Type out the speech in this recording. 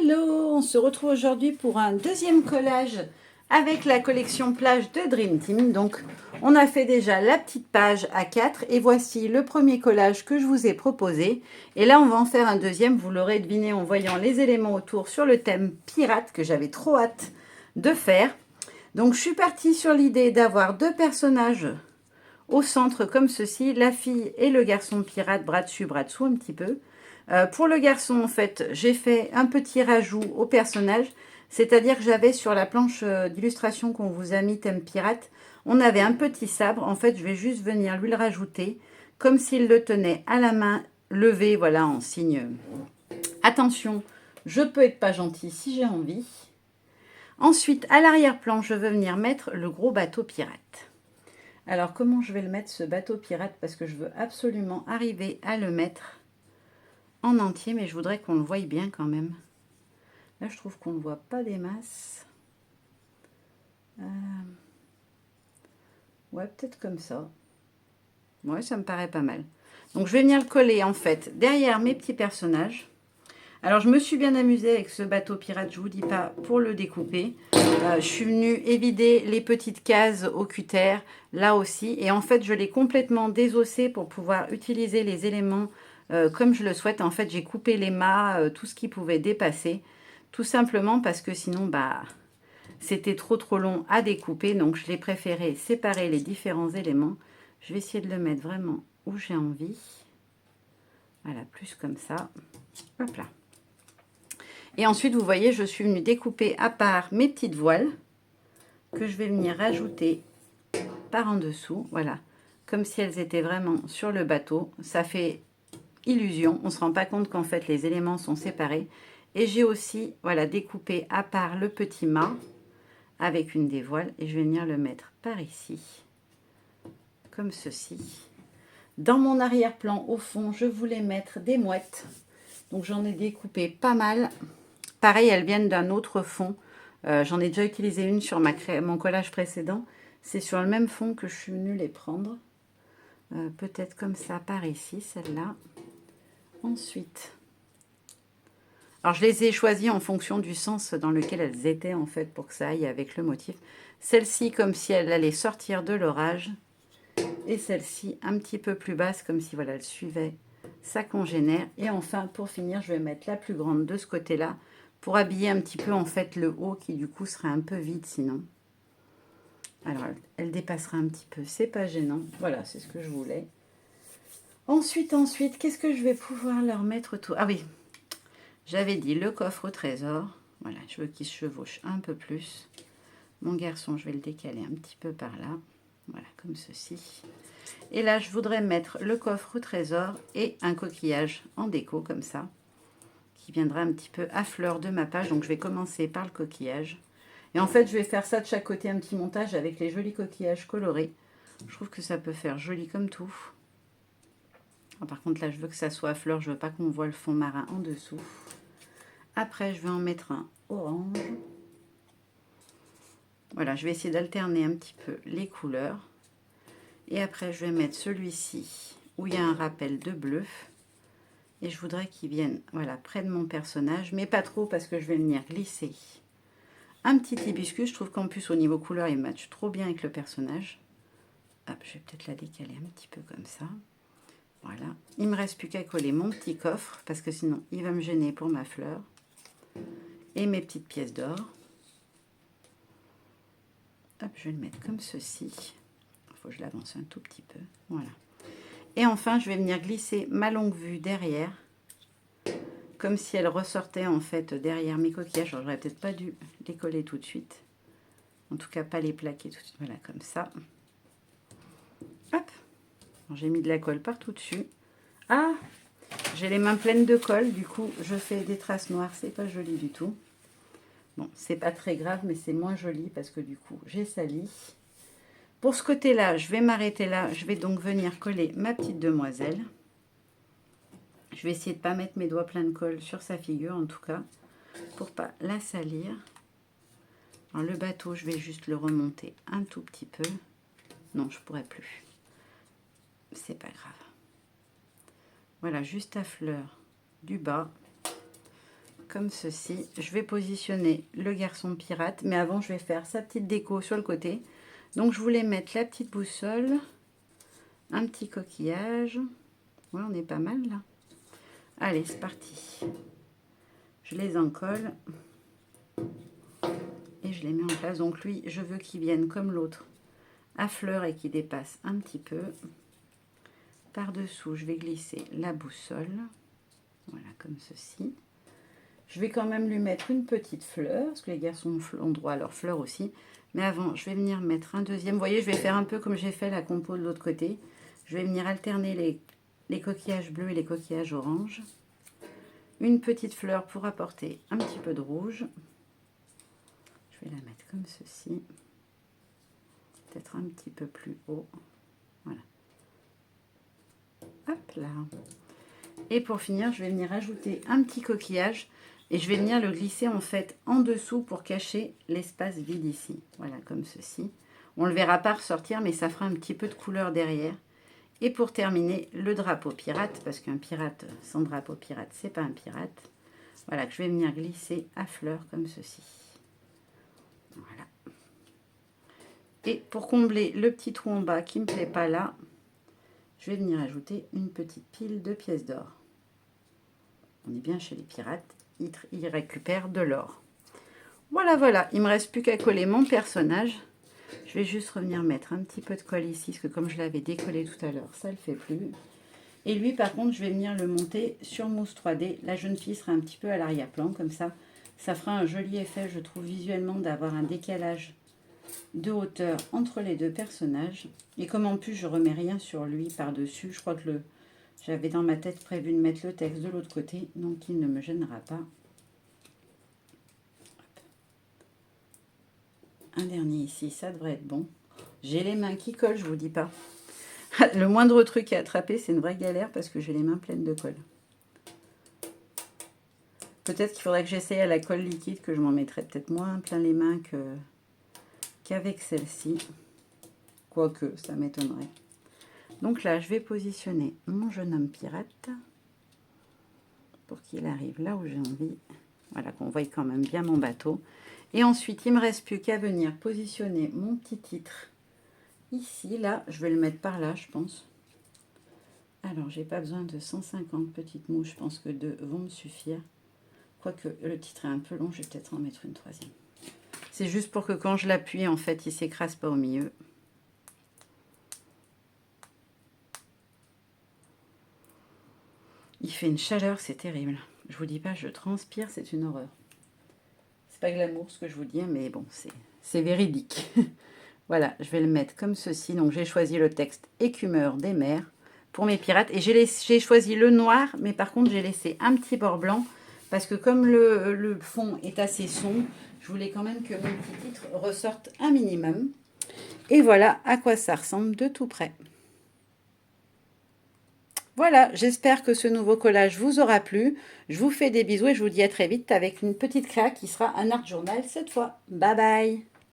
Hello, on se retrouve aujourd'hui pour un deuxième collage avec la collection plage de Dream Team. Donc, on a fait déjà la petite page A4 et voici le premier collage que je vous ai proposé. Et là, on va en faire un deuxième, vous l'aurez deviné en voyant les éléments autour sur le thème pirate que j'avais trop hâte de faire. Donc, je suis partie sur l'idée d'avoir deux personnages au centre comme ceci, la fille et le garçon pirate, bras dessus, bras dessous un petit peu. Pour le garçon, en fait, j'ai fait un petit rajout au personnage, c'est-à-dire que j'avais sur la planche d'illustration qu'on vous a mis thème pirate, on avait un petit sabre. En fait, je vais juste venir lui le rajouter, comme s'il le tenait à la main levée, voilà, en signe. Attention, je peux être pas gentil si j'ai envie. Ensuite, à l'arrière-plan, je veux venir mettre le gros bateau pirate. Alors, comment je vais le mettre, ce bateau pirate? Parce que je veux absolument arriver à le mettre en entier, mais je voudrais qu'on le voie bien quand même. Là, je trouve qu'on ne voit pas des masses. Ouais, peut-être comme ça. Ouais, ça me paraît pas mal. Donc, je vais venir le coller, en fait, derrière mes petits personnages. Alors, je me suis bien amusée avec ce bateau pirate, je vous dis pas, pour le découper. Je suis venue évider les petites cases au cutter, là aussi. Et en fait, je l'ai complètement désossé pour pouvoir utiliser les éléments comme je le souhaite. En fait, j'ai coupé les mâts, tout ce qui pouvait dépasser. Tout simplement parce que sinon, bah, c'était trop long à découper. Donc, je l'ai préféré séparer les différents éléments. Je vais essayer de le mettre vraiment où j'ai envie. Voilà, plus comme ça. Hop là. Et ensuite, vous voyez, je suis venue découper à part mes petites voiles que je vais venir rajouter par en dessous. Voilà, comme si elles étaient vraiment sur le bateau. Ça fait illusion. On ne se rend pas compte qu'en fait, les éléments sont séparés. Et j'ai aussi, voilà, découpé à part le petit mât avec une des voiles. Et je vais venir le mettre par ici, comme ceci. Dans mon arrière-plan, au fond, je voulais mettre des mouettes. Donc, j'en ai découpé pas mal. Pareil, elles viennent d'un autre fond. J'en ai déjà utilisé une sur mon collage précédent. C'est sur le même fond que je suis venue les prendre. Peut-être comme ça, par ici, celle-là. Ensuite, alors je les ai choisies en fonction du sens dans lequel elles étaient, en fait, pour que ça aille avec le motif. Celle-ci, comme si elle allait sortir de l'orage. Et celle-ci, un petit peu plus basse, comme si, voilà, elle suivait sa congénère. Et enfin, pour finir, je vais mettre la plus grande de ce côté-là, pour habiller un petit peu en fait le haut qui du coup serait un peu vide sinon. Alors elle dépassera un petit peu, c'est pas gênant. Voilà, c'est ce que je voulais. Ensuite, qu'est-ce que je vais pouvoir leur mettre tout? Ah oui, j'avais dit le coffre au trésor. Voilà, je veux qu'il se chevauche un peu plus. Mon garçon, je vais le décaler un petit peu par là. Voilà, comme ceci. Et là, je voudrais mettre le coffre au trésor et un coquillage en déco comme ça, qui viendra un petit peu à fleur de ma page. Donc, je vais commencer par le coquillage. Et en fait, je vais faire ça de chaque côté, un petit montage avec les jolis coquillages colorés. Je trouve que ça peut faire joli comme tout. Alors, par contre, là, je veux que ça soit à fleur. Je veux pas qu'on voit le fond marin en dessous. Après, je vais en mettre un orange. Voilà, je vais essayer d'alterner un petit peu les couleurs. Et après, je vais mettre celui-ci où il y a un rappel de bleu. Et je voudrais qu'il vienne, voilà, près de mon personnage, mais pas trop parce que je vais venir glisser un petit hibiscus. Je trouve qu'en plus, au niveau couleur, il match trop bien avec le personnage. Hop, je vais peut-être la décaler un petit peu comme ça. Voilà. Il ne me reste plus qu'à coller mon petit coffre parce que sinon, il va me gêner pour ma fleur. Et mes petites pièces d'or. Hop, je vais le mettre comme ceci. Il faut que je l'avance un tout petit peu. Voilà. Et enfin, je vais venir glisser ma longue vue derrière, comme si elle ressortait en fait derrière mes coquillages. Alors, j'aurais peut-être pas dû les coller tout de suite. En tout cas, pas les plaquer tout de suite. Voilà, comme ça. Hop. J'ai mis de la colle partout dessus. Ah, j'ai les mains pleines de colle. Du coup, je fais des traces noires. C'est pas joli du tout. Bon, c'est pas très grave, mais c'est moins joli parce que du coup, j'ai sali. Pour ce côté-là, je vais m'arrêter là. Je vais donc venir coller ma petite demoiselle. Je vais essayer de ne pas mettre mes doigts pleins de colle sur sa figure, en tout cas, pour pas la salir. Alors, le bateau, je vais juste le remonter un tout petit peu. Non, je pourrais plus. C'est pas grave. Voilà, juste à fleur du bas. comme ceci. Je vais positionner le garçon pirate, mais avant je vais faire sa petite déco sur le côté. Donc je voulais mettre la petite boussole, un petit coquillage. Ouais, on est pas mal là. Allez, c'est parti. Je les encolle et je les mets en place. Donc lui, je veux qu'il vienne comme l'autre à fleur et qu'il dépasse un petit peu. Par-dessous, je vais glisser la boussole. Voilà, comme ceci. Je vais quand même lui mettre une petite fleur, parce que les garçons ont droit à leurs fleurs aussi. Mais avant, je vais venir mettre un deuxième. Vous voyez, je vais faire un peu comme j'ai fait la compo de l'autre côté. Je vais venir alterner les coquillages bleus et les coquillages orange. Une petite fleur pour apporter un petit peu de rouge. Je vais la mettre comme ceci. Peut-être un petit peu plus haut. Voilà. Hop là. Et pour finir, je vais venir ajouter un petit coquillage. Et je vais venir le glisser en fait en dessous pour cacher l'espace vide ici. Voilà, comme ceci. On ne le verra pas ressortir, mais ça fera un petit peu de couleur derrière. Et pour terminer, le drapeau pirate, parce qu'un pirate sans drapeau pirate, c'est pas un pirate. Voilà, que je vais venir glisser à fleur comme ceci. Voilà. Et pour combler le petit trou en bas qui ne me plaît pas là, je vais venir ajouter une petite pile de pièces d'or. On est bien chez les pirates, ils récupèrent de l'or. Voilà, voilà, il ne me reste plus qu'à coller mon personnage. Je vais juste revenir mettre un petit peu de colle ici, parce que comme je l'avais décollé tout à l'heure, ça ne le fait plus. Et lui, par contre, je vais venir le monter sur mousse 3D. La jeune fille sera un petit peu à l'arrière-plan, comme ça. Ça fera un joli effet, je trouve, visuellement, d'avoir un décalage de hauteur entre les deux personnages. Et comme en plus, je remets rien sur lui par-dessus, je crois que j'avais dans ma tête prévu de mettre le texte de l'autre côté, donc il ne me gênera pas. Un dernier ici, ça devrait être bon. J'ai les mains qui collent, je vous dis pas. Le moindre truc à attraper, c'est une vraie galère parce que j'ai les mains pleines de colle. Peut-être qu'il faudrait que j'essaye à la colle liquide, que je m'en mettrais peut-être moins plein les mains qu'avec celle-ci. Quoique, ça m'étonnerait. Donc là, je vais positionner mon jeune homme pirate pour qu'il arrive là où j'ai envie. Voilà, qu'on voie quand même bien mon bateau. Et ensuite, il ne me reste plus qu'à venir positionner mon petit titre ici. Là, je vais le mettre par là, je pense. Alors, j'ai pas besoin de 150 petites mouches. Je pense que 2 vont me suffire. Quoique, le titre est un peu long, je vais peut-être en mettre une troisième. C'est juste pour que quand je l'appuie, en fait, il ne s'écrase pas au milieu. Il fait une chaleur, c'est terrible. Je vous dis pas, je transpire, c'est une horreur. C'est pas glamour ce que je vous dis, mais bon, c'est véridique. Voilà, je vais le mettre comme ceci. Donc, j'ai choisi le texte écumeur des mers pour mes pirates. Et j'ai choisi le noir, mais par contre, j'ai laissé un petit bord blanc parce que comme le fond est assez sombre, je voulais quand même que mon petit titre ressorte un minimum. Et voilà à quoi ça ressemble de tout près. Voilà, j'espère que ce nouveau collage vous aura plu. Je vous fais des bisous et je vous dis à très vite avec une petite créa qui sera un art journal cette fois. Bye bye!